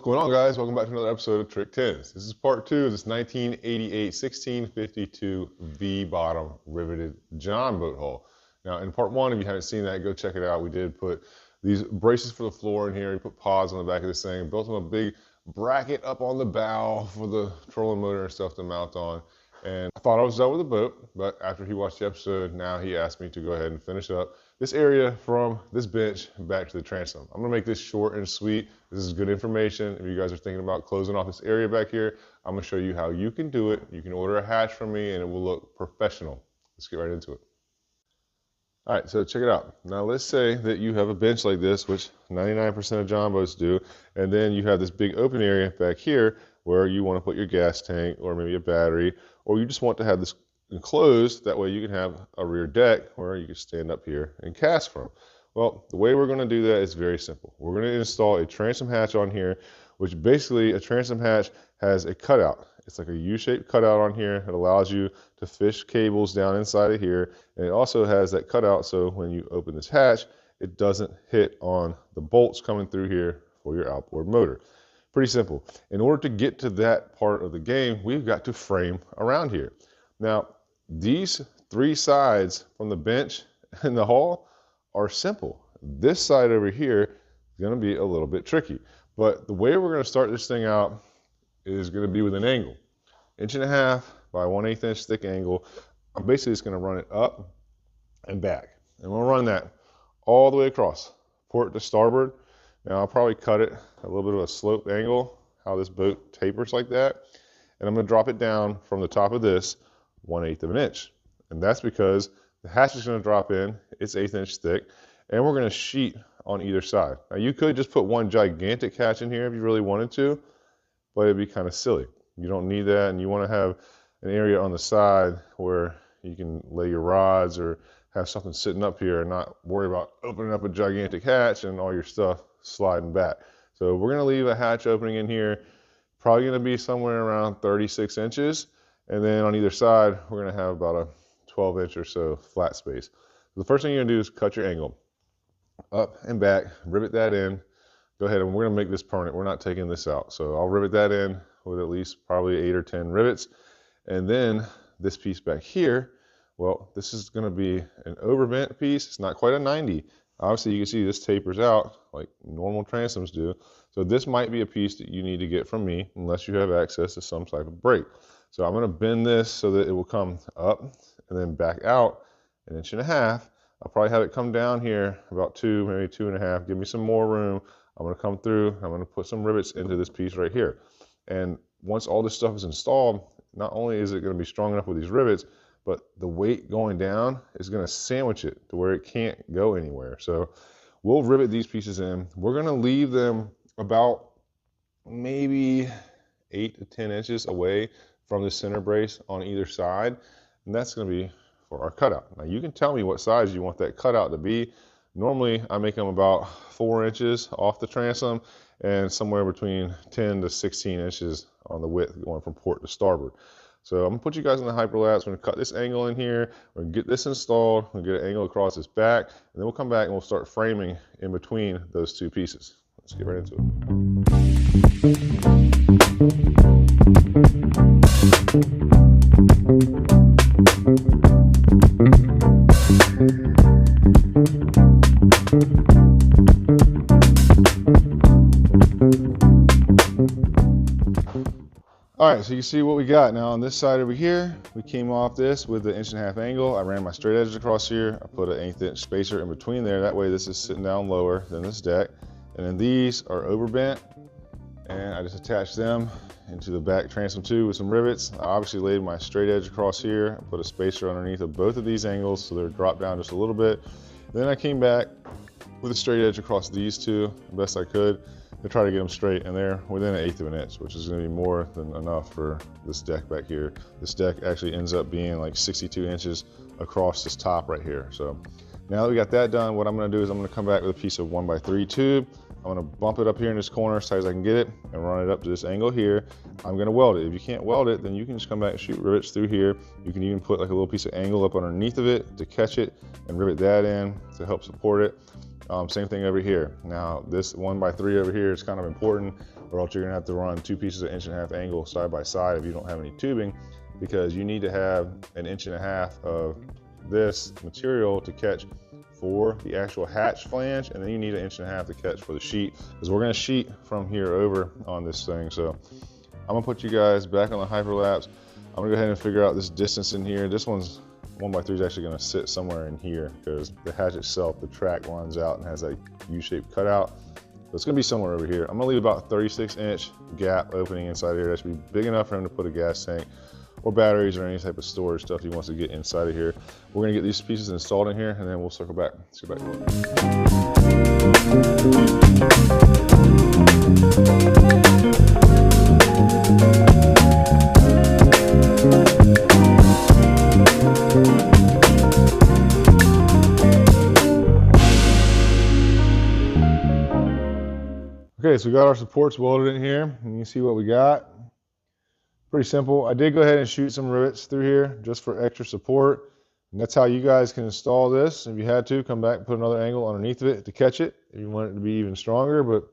going on, guys? Welcome back to another episode of Trick 10s. This is part 2 of this 1988 1652 V-bottom riveted John boat hull. Now, in part 1, if you haven't seen that, go check it out. We did put these braces for the floor in here. We put pods on the back of this thing, built them a big bracket up on the bow for the trolling motor and stuff to mount on. And I thought I was done with the boat, but after he watched the episode, now he asked me to go ahead and finish up this area from this bench back to the transom. I'm gonna make this short and sweet. This is good information. If you guys are thinking about closing off this area back here, I'm gonna show you how you can do it. You can order a hatch from me and it will look professional. Let's get right into it. All right, so check it out. Now let's say that you have a bench like this, which 99% of John boats do, and then you have this big open area back here where you want to put your gas tank or maybe a battery, or you just want to have this enclosed. That way you can have a rear deck where you can stand up here and cast from. Well, the way we're going to do that is very simple. We're going to install a transom hatch on here, which basically a transom hatch has a cutout. It's like a U-shaped cutout on here. It allows you to fish cables down inside of here, and it also has that cutout so when you open this hatch, it doesn't hit on the bolts coming through here for your outboard motor. Pretty simple. In order to get to that part of the game, we've got to frame around here. Now, these three sides from the bench and the hull are simple. This side over here is going to be a little bit tricky. But the way we're going to start this thing out is going to be with an angle. 1.5" by 1/8 inch thick angle. I'm basically just going to run it up and back. And we'll run that all the way across, port to starboard. Now I'll probably cut it a little bit of a sloped angle, how this boat tapers like that. And I'm going to drop it down from the top of this 1/8 of an inch. And that's because the hatch is going to drop in, it's 1/8 inch thick, and we're going to sheet on either side. Now you could just put one gigantic hatch in here if you really wanted to, but it'd be kind of silly. You don't need that, and you want to have an area on the side where you can lay your rods or have something sitting up here and not worry about opening up a gigantic hatch and all your stuff sliding back. So we're going to leave a hatch opening in here, probably going to be somewhere around 36 inches. And then on either side, we're going to have about a 12 inch or so flat space. The first thing you're going to do is cut your angle up and back, rivet that in. Go ahead, and we're going to make this permanent. We're not taking this out. So I'll rivet that in with at least probably 8 or 10 rivets. And then this piece back here, well, this is going to be an overbent piece. It's not quite a 90. Obviously, you can see this tapers out like normal transoms do. So this might be a piece that you need to get from me unless you have access to some type of brake. So I'm going to bend this so that it will come up and then back out 1.5 inches. I'll probably have it come down here about 2, maybe 2.5. Give me some more room. I'm going to come through. I'm going to put some rivets into this piece right here. And once all this stuff is installed, not only is it going to be strong enough with these rivets, but the weight going down is going to sandwich it to where it can't go anywhere. So we'll rivet these pieces in. We're going to leave them about maybe 8 to 10 inches away from the center brace on either side. And that's going to be for our cutout. Now you can tell me what size you want that cutout to be. Normally I make them about 4 inches off the transom and somewhere between 10 to 16 inches on the width going from port to starboard. So I'm gonna put you guys in the hyperlapse. We're gonna cut this angle in here. We're gonna get this installed. We'll get an angle across this back, and then we'll come back and we'll start framing in between those two pieces. Let's get right into it. All right, so you can see what we got now on this side over here. We came off this with the 1.5 inch angle. I ran my straight edges across here. I put an 1/8 inch spacer in between there. That way this is sitting down lower than this deck. And then these are overbent, and I just attached them into the back transom too with some rivets. I obviously laid my straight edge across here. I put a spacer underneath of both of these angles so they're dropped down just a little bit. Then I came back with a straight edge across these two the best I could to try to get them straight, and they're within 1/8 of an inch, which is going to be more than enough for this deck back here. This deck actually ends up being like 62 inches across this top right here. So now that we got that done, what I'm going to do is I'm going to come back with a piece of 1x3 tube. I'm going to bump it up here in this corner as tight as I can get it and run it up to this angle here. I'm going to weld it. If you can't weld it, then you can just come back and shoot rivets through here. You can even put like a little piece of angle up underneath of it to catch it and rivet that in to help support it. Same thing over here. Now this 1x3 over here is kind of important. or else you're gonna have to run 2 pieces of 1.5 inch angle side by side if you don't have any tubing, because you need to have 1.5 inches of this material to catch for the actual hatch flange, and then you need 1.5 inches to catch for the sheet, because we're gonna sheet from here over on this thing. So I'm gonna put you guys back on the hyperlapse. I'm gonna go ahead and figure out this distance in here. This one's 1x3 is actually gonna sit somewhere in here because the hatch itself, the track runs out and has that U-shaped cutout. So it's gonna be somewhere over here. I'm gonna leave about a 36-inch gap opening inside here. That should be big enough for him to put a gas tank or batteries or any type of storage stuff he wants to get inside of here. We're gonna get these pieces installed in here and then we'll circle back. Let's get back to Okay, so we got our supports welded in here, and you can see what we got. Pretty simple. I did go ahead and shoot some rivets through here just for extra support. And that's how you guys can install this. If you had to, come back and put another angle underneath of it to catch it if you want it to be even stronger, but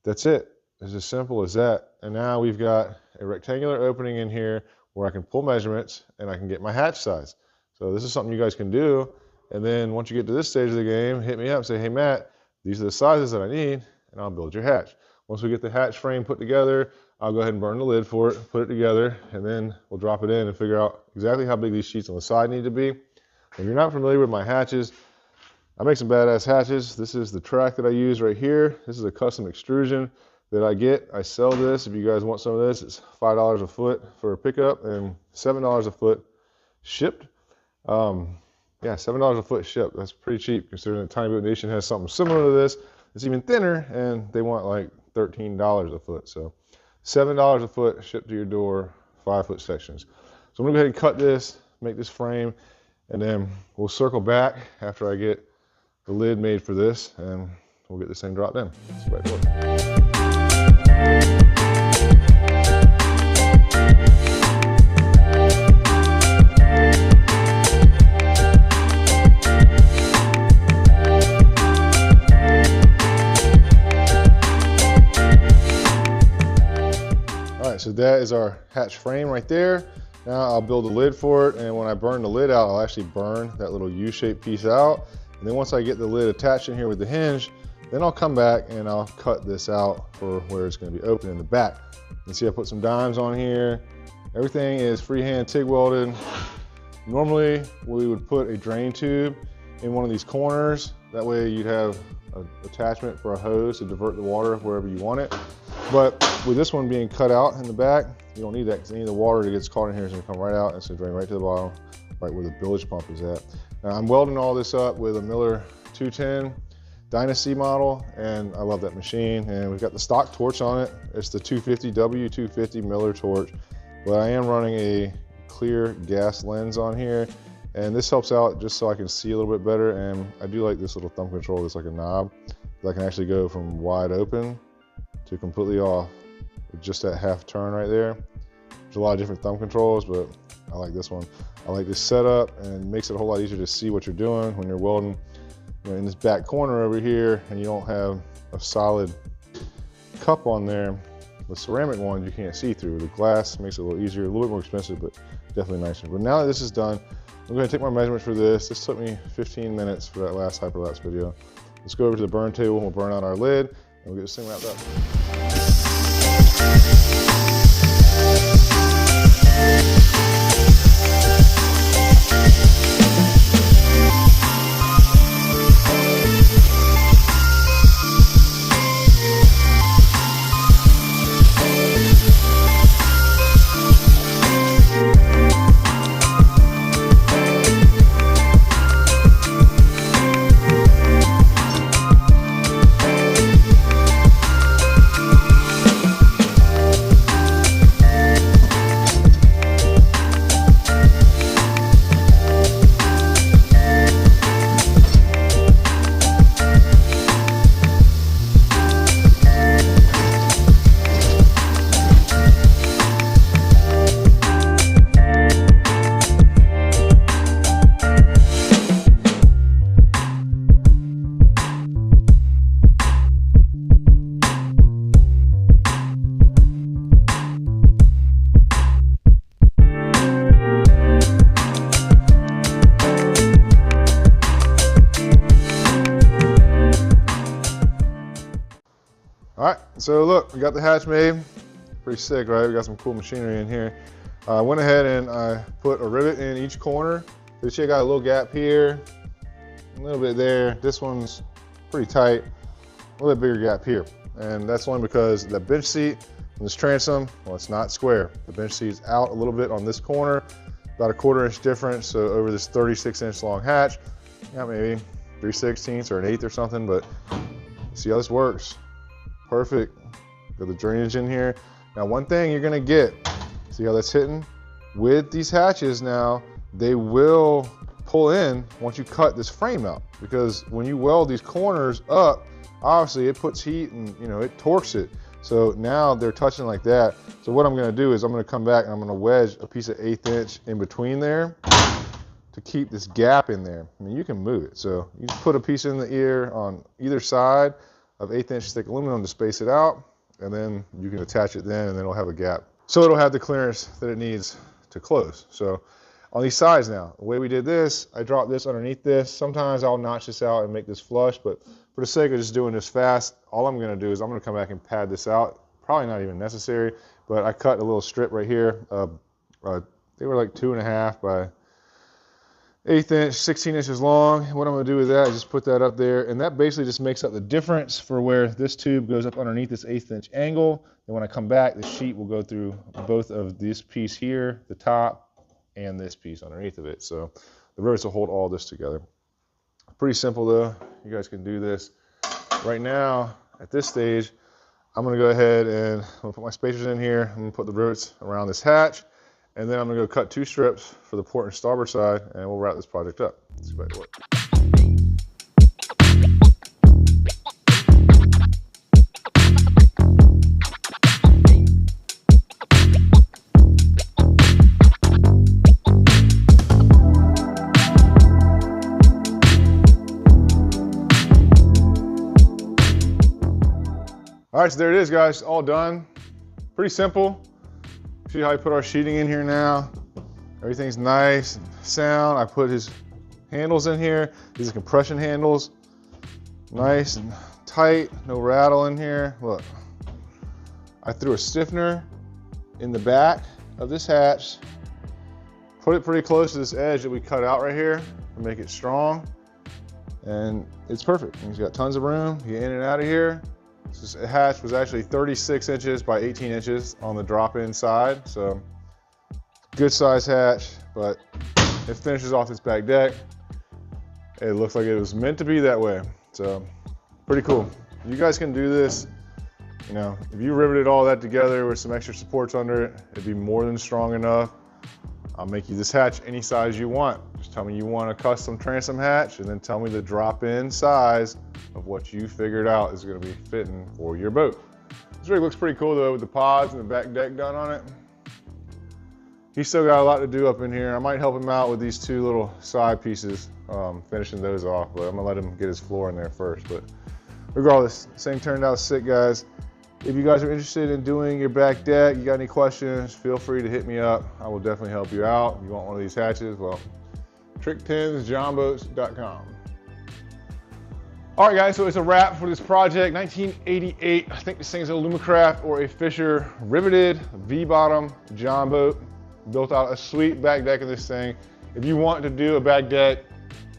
that's it. It's as simple as that. And now we've got a rectangular opening in here where I can pull measurements and I can get my hatch size. So this is something you guys can do. And then once you get to this stage of the game, hit me up and say, hey Matt, these are the sizes that I need, and I'll build your hatch. Once we get the hatch frame put together, I'll go ahead and burn the lid for it, put it together, and then we'll drop it in and figure out exactly how big these sheets on the side need to be. If you're not familiar with my hatches, I make some badass hatches. This is the track that I use right here. This is a custom extrusion that I get. I sell this. If you guys want some of this, it's $5 a foot for a pickup and $7 a foot shipped. Yeah, $7 a foot shipped. That's pretty cheap considering the Tiny Boat Nation has something similar to this. It's even thinner and they want like $13 a foot. So $7 a foot shipped to your door, 5-foot sections. So I'm gonna go ahead and cut this, make this frame, and then we'll circle back after I get the lid made for this, and we'll get this thing dropped in. Let's go back to So that is our hatch frame right there. Now I'll build a lid for it, and when I burn the lid out, I'll actually burn that little U-shaped piece out. And then once I get the lid attached in here with the hinge, then I'll come back and I'll cut this out for where it's going to be open in the back. You see I put some dimes on here. Everything is freehand TIG welded. Normally we would put a drain tube in one of these corners. That way you'd have an attachment for a hose to divert the water wherever you want it. But with this one being cut out in the back, you don't need that, because any of the water that gets caught in here is going to come right out and it's going to drain right to the bottom, right where the bilge pump is at. Now I'm welding all this up with a Miller 210 Dynasty model, and I love that machine. And we've got the stock torch on it. It's the 250 W250 Miller torch, but I am running a clear gas lens on here, and this helps out just so I can see a little bit better. And I do like this little thumb control that's like a knob that I can actually go from wide open to completely off with just that half turn right there. There's a lot of different thumb controls, but I like this one. I like this setup, and it makes it a whole lot easier to see what you're doing when you're welding, you know, in this back corner over here, and you don't have a solid cup on there. The ceramic ones you can't see through. The glass makes it a little easier, a little bit more expensive, but definitely nicer. But now that this is done, I'm going to take my measurements for this. This took me 15 minutes for that last hyperlapse video. Let's go over to the burn table, we'll burn out our lid, and we'll get this thing wrapped up. So look, we got the hatch made. Pretty sick, right? We got some cool machinery in here. I went ahead and I put a rivet in each corner. This here got a little gap here, a little bit there. This one's pretty tight, a little bit bigger gap here. And that's only because the bench seat and this transom, well, it's not square. The bench seat is out a little bit on this corner, about a 1/4 inch difference. So over this 36-inch long hatch, yeah, maybe 3/16 or an 1/8 or something, but see how this works. Perfect. Got the drainage in here. Now, one thing you're gonna get, see how that's hitting? With these hatches now, they will pull in once you cut this frame out, because when you weld these corners up, obviously it puts heat and it torques it. So now they're touching like that. So what I'm gonna do is I'm gonna come back and I'm gonna wedge a piece of 1/8 inch in between there to keep this gap in there. I mean, you can move it. So you just put a piece in the ear on either side of 1/8 inch thick aluminum to space it out, and then you can attach it then, and then it'll have a gap. So it'll have the clearance that it needs to close. So on these sides now, the way we did this, I dropped this underneath this. Sometimes I'll notch this out and make this flush, but for the sake of just doing this fast, all I'm gonna do is I'm gonna come back and pad this out. Probably not even necessary, but I cut a little strip right here. They were like 2.5 by 1/8 inch, 16 inches long. What I'm gonna do with that is just put that up there, and that basically just makes up the difference for where this tube goes up underneath this 1/8 inch angle. And when I come back, the sheet will go through both of this piece here, the top, and this piece underneath of it. So the rivets will hold all this together. Pretty simple though. You guys can do this. Right now, at this stage, I'm gonna go ahead and I'm gonna put my spacers in here. I'm gonna put the rivets around this hatch, and then I'm gonna go cut 2 strips for the port and starboard side, and we'll wrap this project up. Let's get back to work. All right, so there it is, guys, all done. Pretty simple. See how I put our sheeting in here now. Everything's nice and sound. I put his handles in here. These are compression handles. Nice and tight, no rattle in here. Look, I threw a stiffener in the back of this hatch, put it pretty close to this edge that we cut out right here to make it strong. And it's perfect. He's got tons of room to get in and out of here. This hatch was actually 36 inches by 18 inches on the drop-in side, so good size hatch, but it finishes off this back deck. It looks like it was meant to be that way, so pretty cool. You guys can do this. If you riveted all that together with some extra supports under it, it'd be more than strong enough. I'll make you this hatch any size you want. Just tell me you want a custom transom hatch, and then tell me the drop-in size of what you figured out is gonna be fitting for your boat. This rig looks pretty cool though, with the pods and the back deck done on it. He's still got a lot to do up in here. I might help him out with these 2 little side pieces, finishing those off, but I'm gonna let him get his floor in there first. But regardless, this thing turned out sick, guys. If you guys are interested in doing your back deck, you got any questions, feel free to hit me up. I will definitely help you out. If you want one of these hatches, well, trick10jonboats.com. All right, guys, so it's a wrap for this project. 1988, I think this thing's a Lumacraft or a Fisher riveted V-bottom John boat. Built out a sweet back deck of this thing. If you want to do a back deck,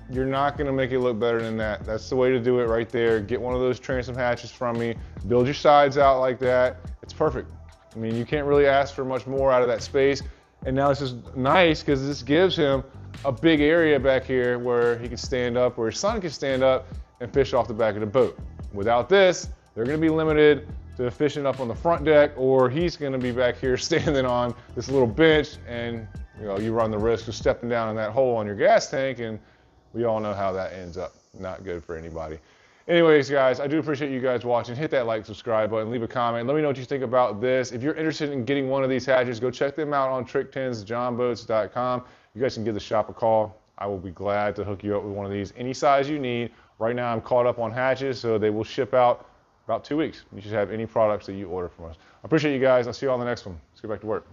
you're not gonna make it look better than that. That's the way to do it right there. Get one of those transom hatches from me, build your sides out like that. It's perfect. I mean, you can't really ask for much more out of that space. And now it's just nice because this gives him a big area back here where he can stand up, where his son can stand up and fish off the back of the boat. Without this, they're gonna be limited to fishing up on the front deck, or he's gonna be back here standing on this little bench, and you run the risk of stepping down in that hole on your gas tank, and we all know how that ends up. Not good for anybody. Anyways, guys, I do appreciate you guys watching. Hit that like, subscribe button, leave a comment. Let me know what you think about this. If you're interested in getting one of these hatches, go check them out on trick10jonboats.com. You guys can give the shop a call. I will be glad to hook you up with one of these, any size you need. Right now, I'm caught up on hatches, so they will ship out about 2 weeks. You should have any products that you order from us. I appreciate you guys. I'll see you all on the next one. Let's get back to work.